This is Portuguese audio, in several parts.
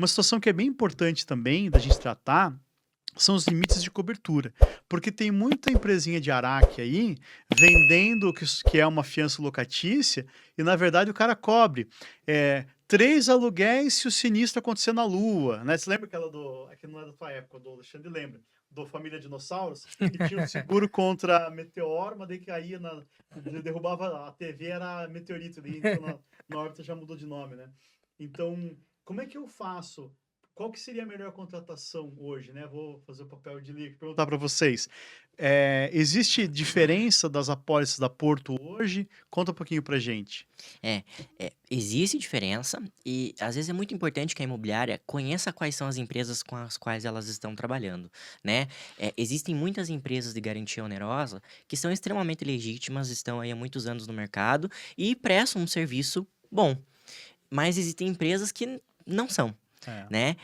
Uma situação que é bem importante também da gente tratar são os limites de cobertura, porque tem muita empresinha de araque aí vendendo que é uma fiança locatícia e na verdade o cara cobre 3 aluguéis se o sinistro acontecer na Lua, né? Você lembra aquela aqui não é da tua época, do Alexandre lembra, do Família Dinossauros, que tinha um seguro contra meteoro, mas daí caía derrubava a TV, era meteorito, daí então na órbita já mudou de nome, né? Então, como é que eu faço? Qual que seria a melhor contratação hoje, né? Vou fazer o papel de líder, perguntar para vocês. Existe diferença das apólices da Porto hoje? Conta um pouquinho pra gente. É, existe diferença e às vezes é muito importante que a imobiliária conheça quais são as empresas com as quais elas estão trabalhando, né? Existem muitas empresas de garantia onerosa que são extremamente legítimas, estão aí há muitos anos no mercado e prestam um serviço bom, mas existem empresas que não são, É. né?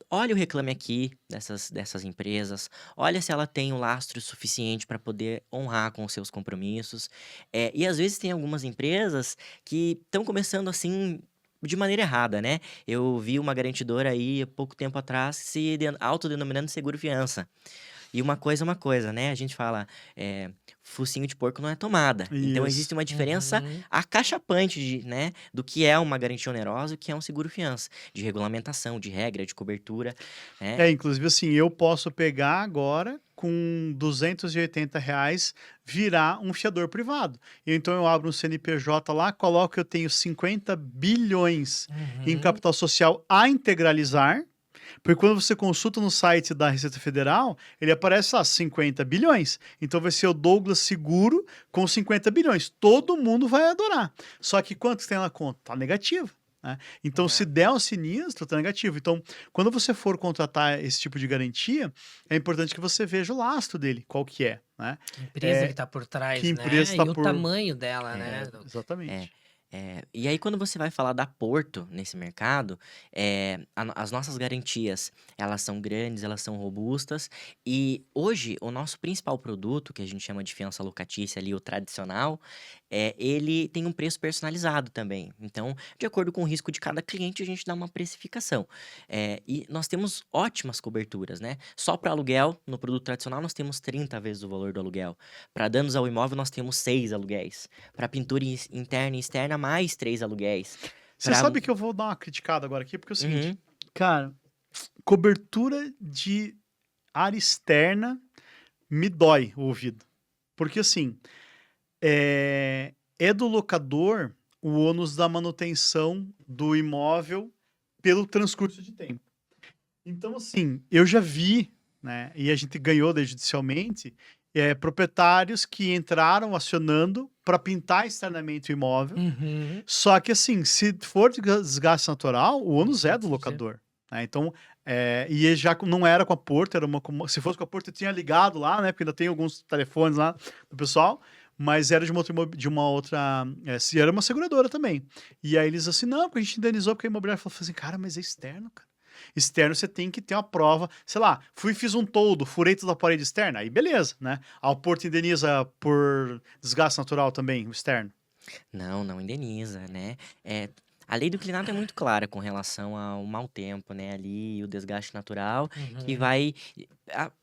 Olha o Reclame Aqui dessas empresas, olha se ela tem o lastro suficiente para poder honrar com os seus compromissos. E às vezes tem algumas empresas que estão começando assim de maneira errada, né? Eu vi uma garantidora aí há pouco tempo atrás autodenominando seguro fiança. E uma coisa é uma coisa, né? A gente fala, focinho de porco não é tomada. Então existe Isso. uma diferença Uhum. acachapante, né? Do que é uma garantia onerosa e o que é um seguro-fiança. De regulamentação, de regra, de cobertura, né? Inclusive assim, eu posso pegar agora com R$ 280 virar um fiador privado. Então eu abro um CNPJ lá, coloco que eu tenho 50 bilhões em Uhum. capital social a integralizar. Porque quando você consulta no site da Receita Federal, ele aparece lá 50 bilhões. Então vai ser o Douglas Seguro com 50 bilhões. Todo mundo vai adorar. Só que quanto tem na conta? Tá negativo. Né? Então, se É. der o sinistro, tá negativo. Então, quando você for contratar esse tipo de garantia, é importante que você veja o lastro dele, qual que é, né? Que empresa que É, tá por que trás, empresa né? está E o por. tamanho dela, né? É, Exatamente. e aí quando você vai falar da Porto nesse mercado, as nossas garantias, elas são grandes, elas são robustas, e hoje o nosso principal produto, que a gente chama de fiança locatícia ali, o tradicional, ele tem um preço personalizado também. Então, de acordo com o risco de cada cliente, a gente dá uma precificação. E nós temos ótimas coberturas, né? Só para aluguel, no produto tradicional, nós temos 30 vezes o valor do aluguel. Para danos ao imóvel, nós temos 6 aluguéis. Para pintura interna e externa, mais 3 aluguéis. Você Para. sabe que eu vou dar uma criticada agora aqui, porque é o seguinte, Uhum. cara, cobertura de área externa me dói o ouvido. Porque assim, é do locador o ônus da manutenção do imóvel pelo transcurso de tempo. Então, assim, eu já vi, né, e a gente ganhou judicialmente, proprietários que entraram acionando para pintar externamente o imóvel. Uhum. Só que, assim, se for de desgaste natural, o Não ônus é pode do fazer. locador. Né? Então, e já não era com a Porto, se fosse com a Porto, eu tinha ligado lá, né? Porque ainda tem alguns telefones lá do pessoal, mas era de uma outra. Se era uma seguradora também. E aí eles assim, não, porque a gente indenizou, porque a imobiliária falou assim, cara, mas é externo, cara. Externo você tem que ter uma prova, sei lá, fiz um toldo, furei toda a parede externa, aí beleza, né? A Porto indeniza por desgaste natural também, o externo. Não, não indeniza, né? A lei do inclinato é muito clara com relação ao mau tempo, né? Ali, o desgaste natural, que Uhum. vai.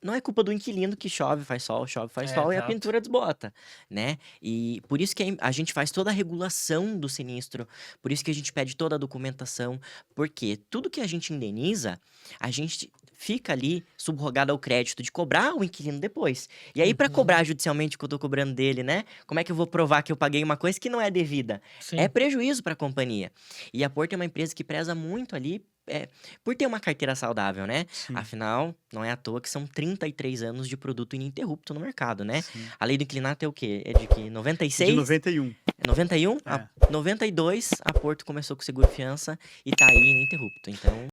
Não é culpa do inquilino que chove, faz sol e a Exato. pintura desbota, né? E por isso que a gente faz toda a regulação do sinistro, por isso que a gente pede toda a documentação, porque tudo que a gente indeniza, a gente fica ali subrogado ao crédito de cobrar o inquilino depois. E aí, para Uhum. cobrar judicialmente o que eu tô cobrando dele, né? Como é que eu vou provar que eu paguei uma coisa que não é devida? É Sim. prejuízo para a companhia. E a Porto é uma empresa que preza muito ali por ter uma carteira saudável, né? Sim, Afinal, não é à toa que são 33 anos de produto ininterrupto no mercado, né? sim. A lei do inclinato é o quê? É de que De 96? 91. 91? É. 92, a Porto começou com seguro fiança e tá aí ininterrupto. Então,